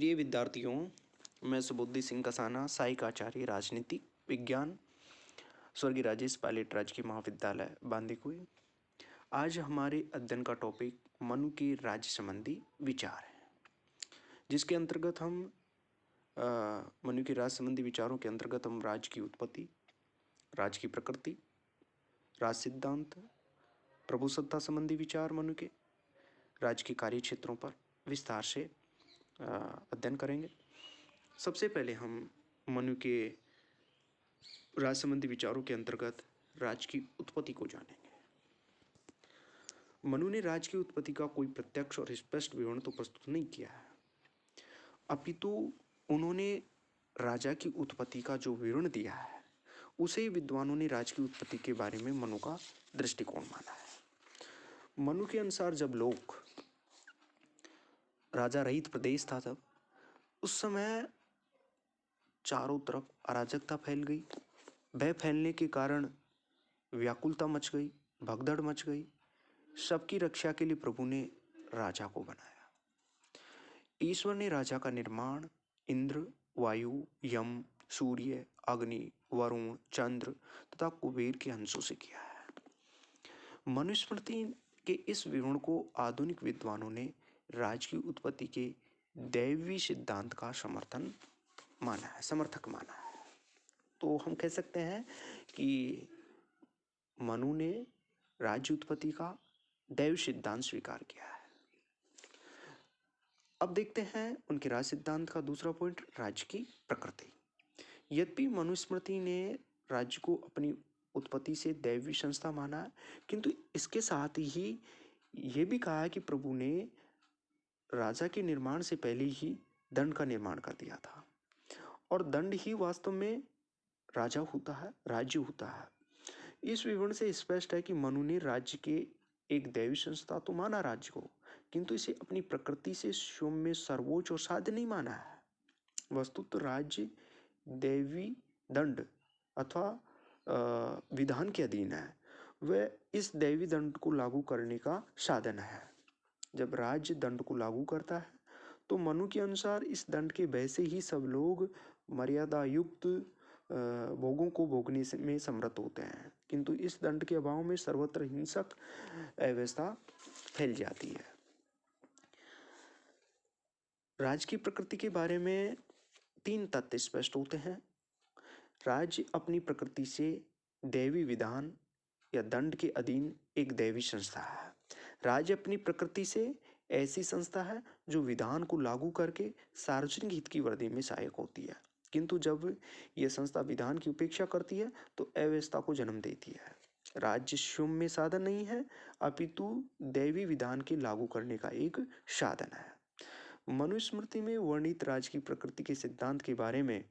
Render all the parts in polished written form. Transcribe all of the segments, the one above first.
प्रिय विद्यार्थियों, मैं सुबुद्धि सिंह कसाना, सहायक आचार्य राजनीतिक विज्ञान, स्वर्गीय राजेश पायलट राजकीय महाविद्यालय बांदीकुई। आज हमारे अध्ययन का टॉपिक मनु के राज्य संबंधी विचार है, जिसके अंतर्गत हम मनु के राज्य संबंधी विचारों के अंतर्गत हम राज्य की उत्पत्ति, राज्य की प्रकृति, राज सिद्धांत, प्रभुसत्ता संबंधी विचार मनु के, राज्य के कार्य क्षेत्रों पर विस्तार से अध्ययन करेंगे। सबसे पहले हम मनु के राज्य संबंधी विचारों के अंतर्गत राज्य की उत्पत्ति को जानेंगे। मनु ने राज्य की उत्पत्ति का कोई प्रत्यक्ष और स्पष्ट विवरण तो प्रस्तुत नहीं किया है, अपितु उन्होंने राजा की उत्पत्ति का जो विवरण दिया है उसे विद्वानों ने राज्य की उत्पत्ति के बारे में मनु का दृष्टिकोण माना है। मनु के अनुसार जब लोग राजा रहित प्रदेश था, तब उस समय चारों तरफ अराजकता फैल गई। भय फैलने के कारण व्याकुलता मच गई, भगदड़ मच गई। सबकी रक्षा के लिए प्रभु ने राजा को बनाया। ईश्वर ने राजा का निर्माण इंद्र, वायु, यम, सूर्य, अग्नि, वरुण, चंद्र तथा कुबेर के अंशों से किया है। मनुस्मृति के इस विवरण को आधुनिक विद्वानों ने राज्य की उत्पत्ति के दैवी सिद्धांत का समर्थक माना है। तो हम कह सकते हैं कि मनु ने राज्य उत्पत्ति का दैव सिद्धांत स्वीकार किया है। अब देखते हैं उनके राज्य सिद्धांत का दूसरा पॉइंट, राज्य की प्रकृति। यद्यपि मनुस्मृति ने राज्य को अपनी उत्पत्ति से दैवी संस्था माना है, किंतु इसके साथ ही ये भी कहा है कि प्रभु ने राजा के निर्माण से पहले ही दंड का निर्माण कर दिया था, और दंड ही वास्तव में राजा होता है, राज्य होता है। इस विवरण से स्पष्ट है कि मनु ने राज्य के एक दैवी संस्था तो माना राज्य को, किंतु इसे अपनी प्रकृति से स्वयं में सर्वोच्च और साध्य नहीं माना है। वस्तुतः राज्य दैवी दंड अथवा विधान के अधीन है। वह इस दैवी दंड को लागू करने का साधन है। जब राज्य दंड को लागू करता है तो मनु के अनुसार इस दंड के भय से ही सब लोग मर्यादा युक्त भोगों को भोगने में समर्थ होते हैं, किंतु इस दंड के अभाव में सर्वत्र हिंसक अव्यवस्था फैल जाती है। राज्य की प्रकृति के बारे में 3 तथ्य स्पष्ट होते हैं। राज्य अपनी प्रकृति से दैवी विधान या दंड के अधीन एक दैवी संस्था है। राज्य अपनी प्रकृति से ऐसी संस्था है जो विधान को लागू करके सार्वजनिक हित की वृद्धि में सहायक होती है, किंतु जब यह संस्था विधान की उपेक्षा करती है तो अव्यवस्था को जन्म देती है। राज्य स्वयं में साधन नहीं है, अपितु दैवी विधान के लागू करने का एक साधन है। मनुस्मृति में वर्णित राज्य की प्रकृति के सिद्धांत के बारे में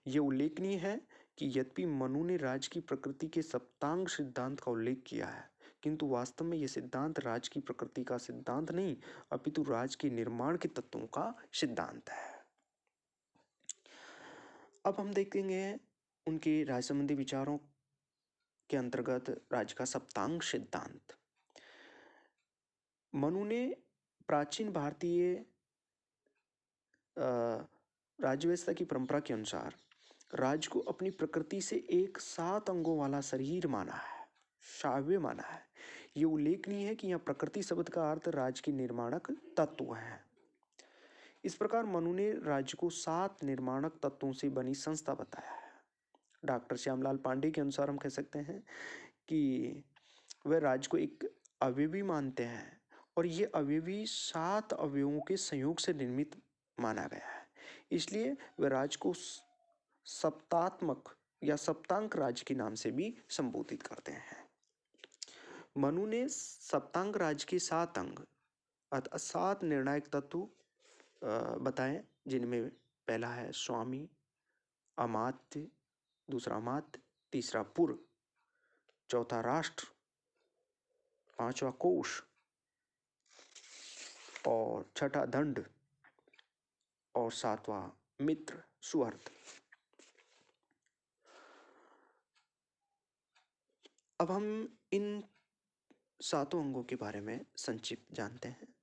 यह उल्लेखनीय है कि यद्यपि मनु ने राज्य की प्रकृति के सप्तांग सिद्धांत का उल्लेख किया है, किंतु वास्तव में यह सिद्धांत राज्य की प्रकृति का सिद्धांत नहीं, अपितु राज्य के निर्माण के तत्वों का सिद्धांत है। अब हम देखेंगे उनके राज्य संबंधी विचारों के अंतर्गत राज्य का सप्तांग सिद्धांत। मनु ने प्राचीन भारतीय राज्य व्यवस्था की परंपरा के अनुसार राज्य को अपनी प्रकृति से एक 7 अंगों वाला शरीर माना है, श्राव्य माना है। ये उल्लेखनीय है कि यहाँ प्रकृति शब्द का अर्थ राज्य के निर्माणक तत्व है। इस प्रकार मनु ने राज्य को 7 निर्माणक तत्वों से बनी संस्था बताया है। डॉक्टर श्यामलाल पांडे के अनुसार हम कह सकते हैं कि वह राज्य को एक अवयवी मानते हैं, और ये अवयवी 7 अवयवों के संयोग से निर्मित माना गया है। इसलिए वह राज्य को सप्तात्मक या सप्तांक राज्य के नाम से भी संबोधित करते हैं। मनु ने सप्तांग राज्य के 7 अंग अर्थात 7 निर्णायक तत्व बताए, जिनमें पहला है स्वामी, अमात्य, दूसरा अमात्य, तीसरा पुर, चौथा राष्ट्र, 5वां कोश और 6ठा दंड और 7वां मित्र सुहृद। अब हम इन 7 अंगों के बारे में संक्षिप्त जानते हैं।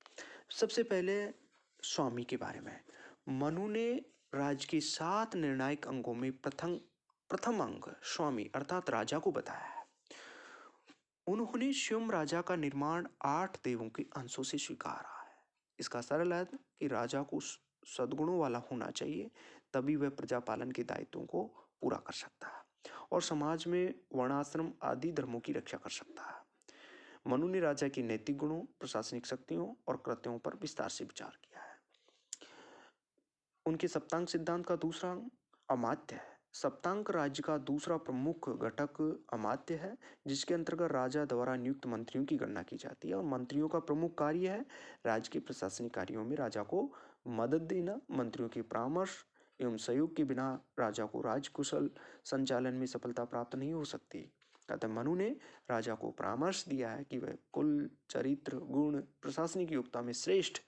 सबसे पहले स्वामी के बारे में। मनु ने राज्य के 7 निर्णायक अंगों में प्रथम अंग स्वामी अर्थात राजा को बताया है। उन्होंने स्वयं राजा का निर्माण 8 देवों के अंशों से स्वीकारा है। इसका सरल अर्थ कि राजा को सद्गुणों वाला होना चाहिए, तभी वह प्रजा पालन के दायित्वों को पूरा कर सकता है और समाज में वर्णाश्रम आदि धर्मों की रक्षा कर सकता है। मनु ने राजा के नैतिक गुणों, प्रशासनिक शक्तियों और कृत्यों पर विस्तार से विचार किया है। उनके सप्तांग सिद्धांत का दूसरा अंग अमात्य है। सप्तांक राज्य का दूसरा प्रमुख घटक अमात्य है, जिसके अंतर्गत राजा द्वारा नियुक्त मंत्रियों की गणना की जाती है और मंत्रियों का प्रमुख कार्य है राज्य के प्रशासनिक कार्यों में राजा को मदद देना। मंत्रियों के परामर्श एवं सहयोग के बिना राजा को राजकुशल संचालन में सफलता प्राप्त नहीं हो सकती। अतः मनु ने राजा को परामर्श दिया है कि वह कुल, चरित्र, गुण, प्रशासनिक योग्यता में श्रेष्ठ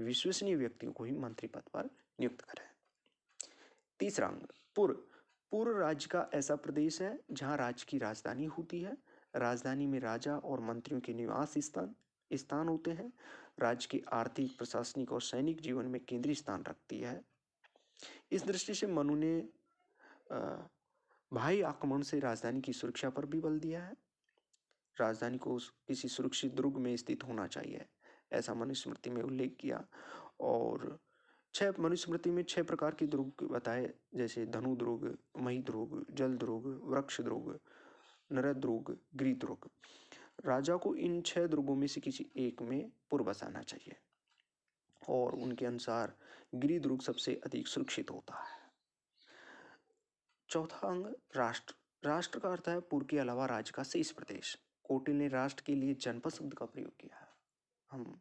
विश्वसनीय व्यक्तियों को ही मंत्री पद पर नियुक्त करें। तीसरा अंग पुर। पुर राज्य का ऐसा प्रदेश है जहां राज्य की राजधानी होती है। राजधानी में राजा और मंत्रियों के निवास स्थान होते हैं। राज्य के आर्थिक, प्रशासनिक और सैनिक जीवन में केंद्रीय स्थान रखती है। इस दृष्टि से मनु ने भाई आक्रमण से राजधानी की सुरक्षा पर भी बल दिया है। राजधानी को किसी सुरक्षित दुर्ग में स्थित होना चाहिए, ऐसा मनुस्मृति में उल्लेख किया। और मनुस्मृति में 6 प्रकार के दुर्ग बताए, जैसे धनु दुर्ग, मही दुर्ग, जल दुर्ग, वृक्ष दुर्ग, नर दुर्ग, गिरि दुर्ग। राजा को इन 6 दुर्गों में से किसी एक में पुर बसाना चाहिए और उनके अनुसार गिरि दुर्ग सबसे अधिक सुरक्षित होता है। चौथा अंग राष्ट्र। राष्ट्र का अर्थ है पुर के अलावा राज्य का शेष प्रदेश। कौटिल्य ने राष्ट्र के लिए जनपद शब्द का प्रयोग किया है। हम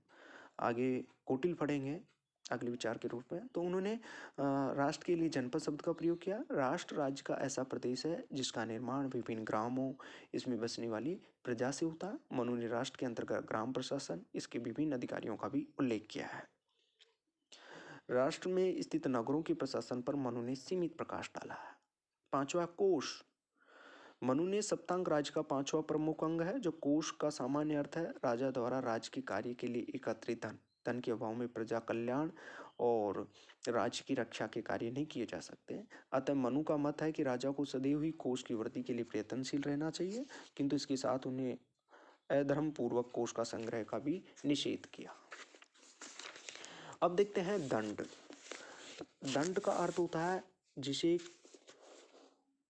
आगे कौटिल्य पढ़ेंगे अगले विचार के रूप में। तो उन्होंने राष्ट्र के लिए जनपद शब्द का प्रयोग किया। राष्ट्र राज्य का ऐसा प्रदेश है जिसका निर्माण विभिन्न ग्रामों, इसमें बसने वाली प्रजा से होता है। मनु ने राष्ट्र के अंतर्गत ग्राम प्रशासन, इसके विभिन्न अधिकारियों का भी उल्लेख किया है। राष्ट्र में स्थित नगरों के प्रशासन पर मनु ने सीमित प्रकाश डाला है। पांचवा कोष। मनु ने सप्तांग राज्य का 5वां प्रमुख अंग है, जो कोष का सामान्य अर्थ है राजा द्वारा राज्य के कार्य के लिए एकत्रित धन के अभाव में प्रजा कल्याण और राज्य की रक्षा के कार्य नहीं किए जा सकते। अतः मनु का मत है कि राजा को सदैव ही कोष की वृद्धि के लिए प्रयत्नशील रहना चाहिए, किंतु इसके साथ उन्हें अधर्म पूर्वक कोष का संग्रह का भी निषेध किया। अब देखते हैं दंड। दंड का अर्थ होता है जिसे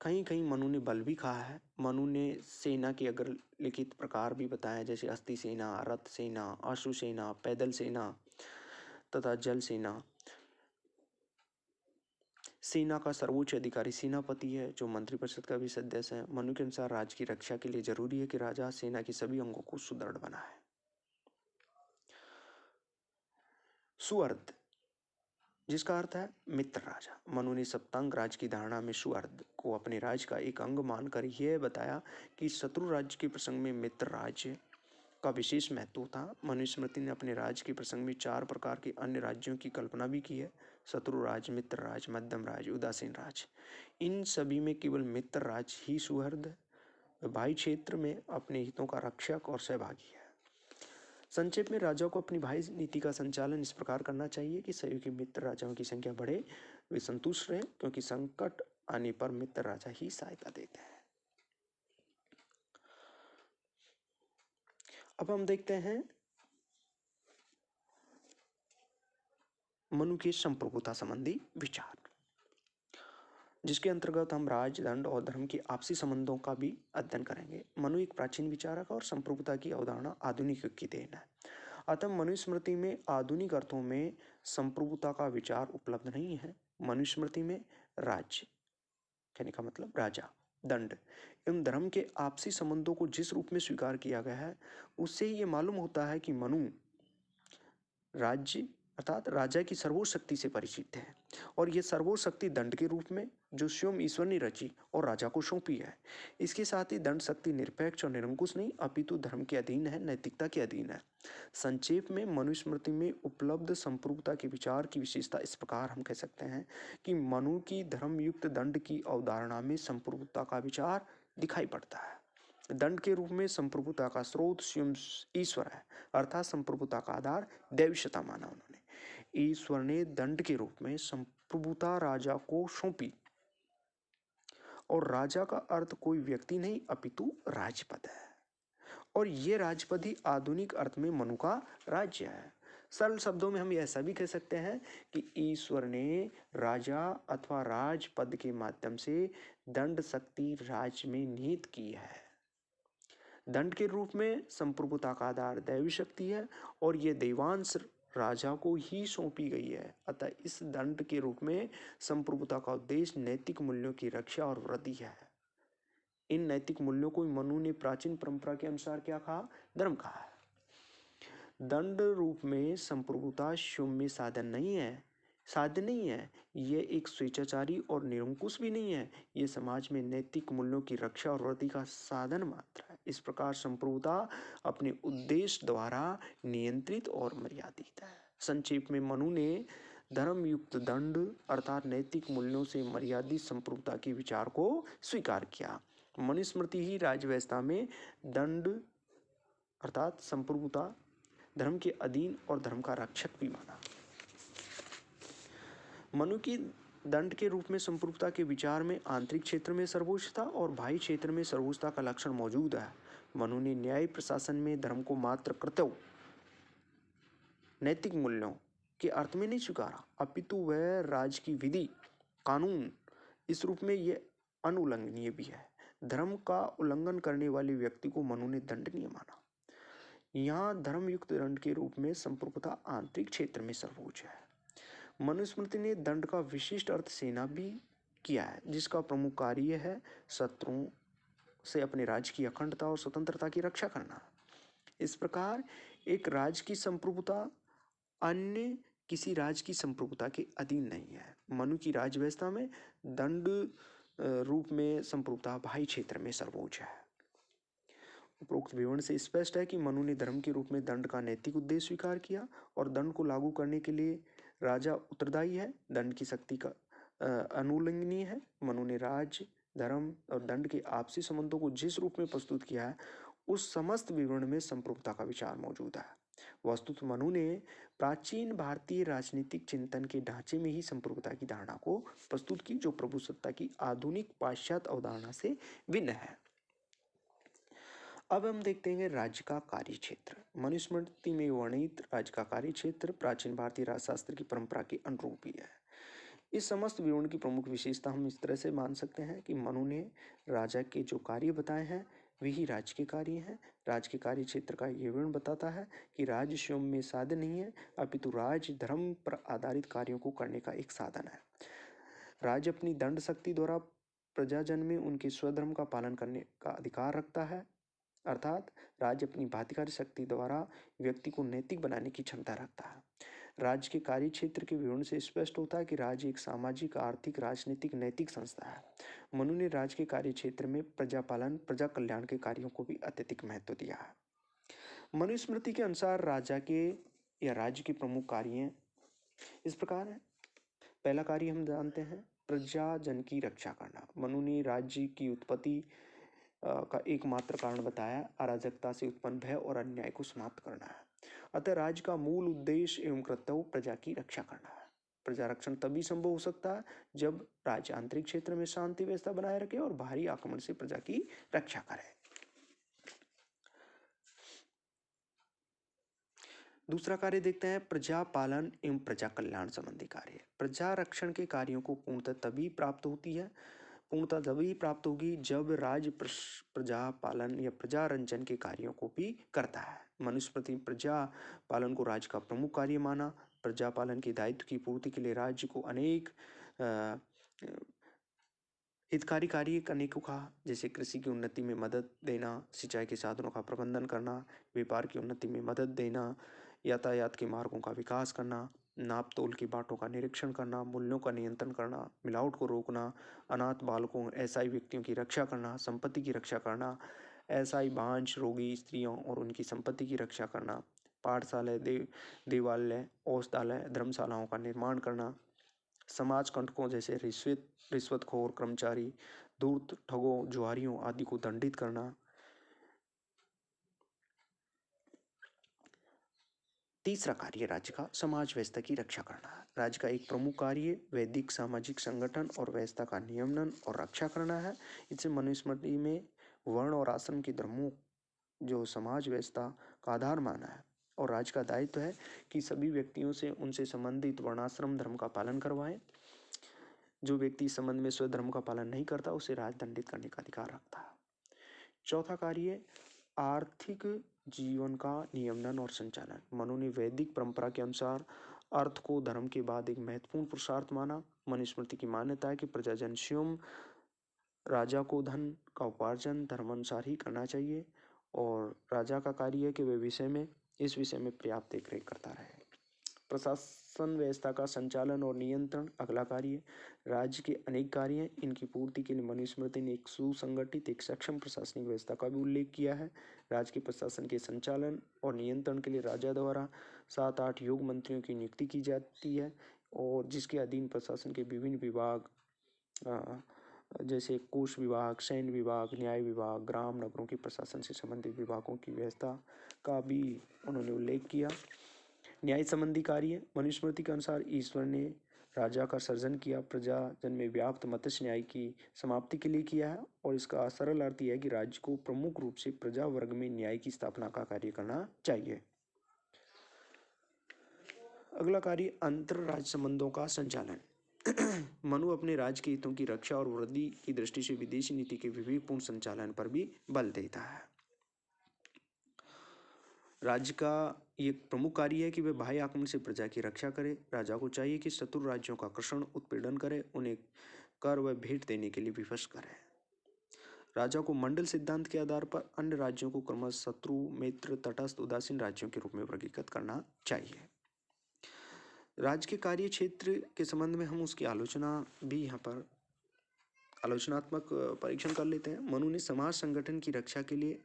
कहीं कहीं मनु ने बल भी कहा है। मनु ने सेना के अगर लिखित प्रकार भी बताया, जैसे अस्थि सेना, रथ सेना, अश्व सेना, पैदल सेना तथा जल सेना। सेना का सर्वोच्च अधिकारी सेनापति है, जो मंत्रिपरिषद का भी सदस्य है। मनु के अनुसार राज्य की रक्षा के लिए जरूरी है कि राजा सेना के सभी अंगों को सुदृढ़ बनाए। सुअर्ध, जिसका अर्थ है मित्र राजा। मनु ने सप्तांग राज्य की धारणा में सुअर्ध को अपने राज्य का एक अंग मानकर यह बताया कि शत्रु राज्य के प्रसंग में मित्र राज्य का विशेष महत्व था। मनुस्मृति ने अपने राज्य के प्रसंग में 4 प्रकार के अन्य राज्यों की कल्पना भी की है: शत्रु राज्य, मित्र राज्य, मध्यम राज्य, उदासीन राज्य। इन सभी में केवल मित्र राज्य ही सुहृद है। भाई क्षेत्र में अपने हितों का रक्षक और सहभागी है। संक्षेप में राजा को अपनी भाई नीति का संचालन इस प्रकार करना चाहिए कि सहयोगी मित्र राजाओं की संख्या बढ़े, वे संतुष्ट रहे, क्योंकि संकट आने पर मित्र राजा ही सहायता देते हैं। अब हम देखते हैं मनु के संप्रभुता संबंधी विचार, जिसके अंतर्गत हम राज, दंड और धर्म के आपसी संबंधों का भी अध्ययन करेंगे। मनु एक प्राचीन विचारक और संप्रभुता की अवधारणा आधुनिक युग की देन है। अतः मनुस्मृति में आधुनिक अर्थों में संप्रभुता का विचार उपलब्ध नहीं है। मनुस्मृति में राज्य कहने का मतलब राजा, दंड एवं धर्म के आपसी संबंधों को जिस रूप में स्वीकार किया गया है, उससे ये मालूम होता है कि मनु राज्य अर्थात राजा की सर्वोच्च शक्ति से परिचित है और यह सर्वोच्च शक्ति दंड के रूप में, जो स्वयं ईश्वर ने रची और राजा को सौंपी है। इसके साथ ही दंड शक्ति निरपेक्ष और निरंकुश नहीं, अपितु धर्म के अधीन है, नैतिकता के अधीन है। संक्षेप में मनुस्मृति में उपलब्ध संप्रभुता के विचार की विशेषता इस प्रकार हम कह सकते हैं कि मनु की धर्मयुक्त दंड की अवधारणा में संप्रभुता का विचार दिखाई पड़ता है। दंड के रूप में संप्रभुता का स्रोत स्वयं ईश्वर है, अर्थात संप्रभुता का आधार दैवीशता माना उन्होंने। ईश्वर ने दंड के रूप में संप्रभुता राजा को सौंपी, और राजा का अर्थ कोई व्यक्ति नहीं अपितु राजपद है, और ये राजपद ही आधुनिक अर्थ में मनु का राज्य है। सरल शब्दों में हम ऐसा भी कह सकते हैं कि ईश्वर ने राजा अथवा राजपद के माध्यम से दंड शक्ति राज्य में निहित की है। दंड के रूप में संप्रभुता का आधार दैवी शक्ति है, और यह देवांश राजा को ही सौंपी गई है। अतः इस दंड के रूप में संप्रभुता का उद्देश्य नैतिक मूल्यों की रक्षा और वृद्धि है। इन नैतिक मूल्यों को मनु ने प्राचीन परंपरा के अनुसार क्या कहा? धर्म कहा है। दंड रूप में संप्रभुता सौम्य साधन नहीं है, साध्य नहीं है। यह एक स्वेच्छाचारी और निरंकुश भी नहीं है। यह समाज में नैतिक मूल्यों की रक्षा और वृद्धि का साधन मात्र है। इस प्रकार संप्रभुता अपने उद्देश्य द्वारा नियंत्रित और मर्यादित है। संक्षेप में मनु ने धर्मयुक्त दंड अर्थात नैतिक मूल्यों से मर्यादित संप्रभुता के विचार को स्वीकार किया। मनुस्मृति ही राजव्यवस्था में दंड अर्थात संप्रभुता धर्म के अधीन और धर्म का रक्षक भी माना। मनु की दंड के रूप में संप्रभुता के विचार में आंतरिक क्षेत्र में सर्वोच्चता और बाह्य क्षेत्र में सर्वोच्चता का लक्षण मौजूद है। मनु ने न्याय प्रशासन में धर्म को मात्र कर्तव्य नैतिक मूल्यों के अर्थ में नहीं स्वीकारा, अपितु वह राज की विधि कानून इस रूप में यह अनुल्लंघनीय भी है। धर्म का उल्लंघन करने वाले व्यक्ति को मनु ने दंडनीय माना। यहाँ धर्मयुक्त दंड के रूप में संप्रभुता आंतरिक क्षेत्र में सर्वोच्च है। मनुस्मृति ने दंड का विशिष्ट अर्थ सेना भी किया है, जिसका प्रमुख कार्य है शत्रुओं से अपने राज्य की अखंडता और स्वतंत्रता की रक्षा करना। इस प्रकार एक राज्य की संप्रभुता अन्य किसी राज्य की संप्रभुता के अधीन नहीं है। मनु की राज्य व्यवस्था में दंड रूप में संप्रभुता बाह्य क्षेत्र में सर्वोच्च है। उपरोक्त विवरण से स्पष्ट है कि मनु ने धर्म के रूप में दंड का नैतिक उद्देश्य स्वीकार किया, और दंड को लागू करने के लिए राजा उत्तरदायी है। दंड की शक्ति का अनुल्लंघनीय है। मनु ने राज्य, धर्म और दंड के आपसी संबंधों को जिस रूप में प्रस्तुत किया है, उस समस्त विवरण में संप्रभुता का विचार मौजूद है। वस्तुतः मनु ने प्राचीन भारतीय राजनीतिक चिंतन के ढांचे में ही संप्रभुता की धारणा को प्रस्तुत की, जो प्रभुसत्ता की आधुनिक पाश्चात्य अवधारणा से भिन्न है। अब हम देखते हैं राज्य का कार्य क्षेत्र। मनुस्मृति में वर्णित राज्य का कार्य क्षेत्र प्राचीन भारतीय राजशास्त्र की परंपरा के अनुरूप ही है। इस समस्त विवरण की प्रमुख विशेषता हम इस तरह से मान सकते हैं कि मनु ने राजा के जो कार्य बताए हैं वही राज्य के कार्य हैं। राज्य के कार्य क्षेत्र का ये विवरण बताता है कि राज्य स्वयं में साधन नहीं है, अपितु राज्य धर्म पर आधारित कार्यों को करने का एक साधन है। राज्य अपनी दंड शक्ति द्वारा प्रजाजन में उनके स्वधर्म का पालन करने का अधिकार रखता है, अर्थात राज्य अपनी बाध्यकारी शक्ति द्वारा व्यक्ति को नैतिक बनाने की क्षमता रखता है। राज्य के कार्य क्षेत्र के विवरण से स्पष्ट होता है कि राज्य एक सामाजिक, आर्थिक, राजनीतिक, नैतिक संस्था है। मनु ने राज्य के कार्य क्षेत्र में प्रजापालन, प्रजा कल्याण के कार्यों को भी अत्यधिक महत्व दिया है। मनुस्मृति के अनुसार राजा के या राज्य के प्रमुख कार्य इस प्रकार है। पहला कार्य हम जानते हैं प्रजाजन की रक्षा करना। मनु ने राज्य की उत्पत्ति का एकमात्र कारण बताया अराजकता से उत्पन्न भय और अन्याय को समाप्त करना है। अतः राज्य का मूल उद्देश्य एवं कर्तव्य प्रजा की रक्षा करना है। प्रजा रक्षण तभी संभव हो सकता है जब राज्य आंतरिक क्षेत्र में शांति व्यवस्था बनाए रखे और बाहरी आक्रमण से प्रजा की रक्षा करे। दूसरा कार्य देखते हैं प्रजा पालन एवं प्रजा कल्याण संबंधी कार्य। प्रजा रक्षण के कार्यों को पूर्णतः तभी प्राप्त होगी जब राज्य प्रजा पालन या प्रजा रंजन के कार्यों को भी करता है। मनुस्मृति प्रजा पालन को राज्य का प्रमुख कार्य माना। प्रजा पालन के दायित्व की पूर्ति के लिए राज्य को अनेक हितकारी कार्य करने को कहा, जैसे कृषि की उन्नति में मदद देना, सिंचाई के साधनों का प्रबंधन करना, व्यापार की उन्नति में मदद देना, यातायात के मार्गों का विकास करना, नाप तोल की बाटों का निरीक्षण करना, मूल्यों का नियंत्रण करना, मिलावट को रोकना, अनाथ बालकों असहाय व्यक्तियों की रक्षा करना, संपत्ति की रक्षा करना, असहाय बांझ रोगी स्त्रियों और उनकी संपत्ति की रक्षा करना, पाठशाला, देवालय, औषधालय, धर्मशालाओं का निर्माण करना, समाज कंटकों जैसे रिश्वतखोर कर्मचारी, धूर्त, ठगों, जुआरियों आदि को दंडित करना। तीसरा कार्य राज्य का समाज व्यवस्था की रक्षा करना है। राज्य का एक प्रमुख कार्य वैदिक सामाजिक संगठन और व्यवस्था का नियमन और रक्षा करना है। इससे मनुस्मृति में वर्ण और आश्रम के धर्मों जो समाज व्यवस्था का आधार माना है, और राज्य का दायित्व है कि सभी व्यक्तियों से उनसे संबंधित वर्णाश्रम धर्म का पालन करवाएं। जो व्यक्ति इस संबंध में स्वधर्म का पालन नहीं करता उसे राजदंडित करने का अधिकार रखता है। चौथा कार्य आर्थिक जीवन का नियमन और संचालन। मनु ने वैदिक परंपरा के अनुसार अर्थ को धर्म के बाद एक महत्वपूर्ण पुरुषार्थ माना। मनुस्मृति की मान्यता है कि प्रजाजन स्वयं राजा को धन का उपार्जन धर्मानुसार ही करना चाहिए, और राजा का कार्य है कि वे इस विषय में पर्याप्त देखरेख करता रहे। प्रशासन व्यवस्था का संचालन और नियंत्रण अगला कार्य। राज्य के अनेक कार्य हैं, इनकी पूर्ति के लिए मनुस्मृति ने एक सुसंगठित एक सक्षम प्रशासनिक व्यवस्था का भी उल्लेख किया है। राज्य के प्रशासन के संचालन और नियंत्रण के लिए राजा द्वारा 7-8 योग मंत्रियों की नियुक्ति की जाती है, और जिसके अधीन प्रशासन के विभिन्न विभाग जैसे कोष विभाग, सैन्य विभाग, न्याय विभाग, ग्राम नगरों के प्रशासन से संबंधित विभागों की व्यवस्था का भी उन्होंने उल्लेख किया। न्याय संबंधी कार्य। मनुस्मृति के अनुसार ईश्वर ने राजा का सर्जन किया, प्रजाजन में व्याप्त मत्स्य न्याय की समाप्ति के लिए किया है, और इसका सरल अर्थ यह है कि राज्य को प्रमुख रूप से प्रजा वर्ग में न्याय की स्थापना का कार्य करना चाहिए। अगला कार्य अंतर राज्य संबंधों का संचालन। मनु अपने राज्य के हितों की रक्षा और वृद्धि की दृष्टि से विदेशी नीति के विवेकपूर्ण संचालन पर भी बल देता है। राज्य का एक प्रमुख कार्य है कि वह बाह्य आक्रमण से प्रजा की रक्षा करे। राजा को चाहिए कि शत्रु राज्यों का आकर्षण उत्पीड़न करे, उन्हें कर व भेंट देने के लिए विवश करे। राजा को मंडल सिद्धांत के आधार पर अन्य राज्यों को क्रमशः शत्रु, मित्र, तटस्थ, उदासीन राज्यों के रूप में वर्गीकृत करना चाहिए। राज्य के कार्य क्षेत्र के संबंध में हम उसकी आलोचना भी यहाँ पर आलोचनात्मक परीक्षण कर लेते हैं। मनु ने समाज संगठन की रक्षा के लिए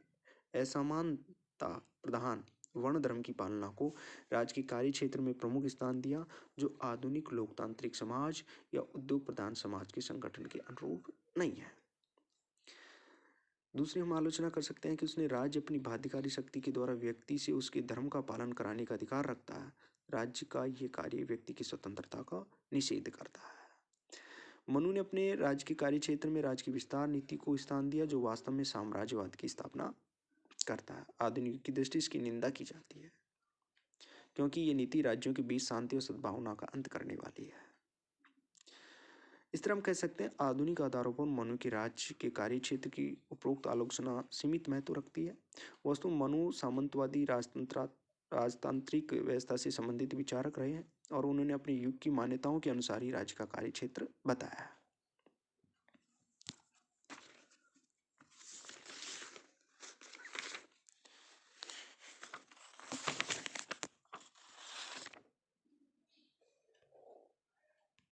असमानता प्रधान वर्ण धर्म की पालना को राज्य के कार्य क्षेत्र में प्रमुख स्थान दिया, जो आधुनिक लोकतांत्रिक समाज या उद्योग प्रधान समाज के संगठन के अनुरूप नहीं है। दूसरी हम आलोचना कर सकते हैं कि उसने राज्य अपनी बाध्यकारी शक्ति के द्वारा व्यक्ति से उसके धर्म का पालन कराने का अधिकार रखता है। राज्य का ये कार्य व्यक्ति की स्वतंत्रता का निषेध करता है। मनु ने अपने राज्य के कार्य क्षेत्र में राज्य की विस्तार नीति को स्थान दिया, जो वास्तव में साम्राज्यवाद की स्थापना करता है। आधुनिक की दृष्टि इसकी निंदा की जाती है, क्योंकि ये नीति राज्यों के बीच शांति और सद्भावना का अंत करने वाली है। इस तरह हम कह सकते हैं आधुनिक आधारों पर मनु के राज्य के कार्य क्षेत्र की उपरोक्त आलोचना सीमित महत्व रखती है। वस्तु मनु सामंतवादी राजतांत्रिक व्यवस्था से संबंधित विचारक रहे हैं, और उन्होंने अपने युग की मान्यताओं के अनुसार ही राज्य का कार्य क्षेत्र बताया है।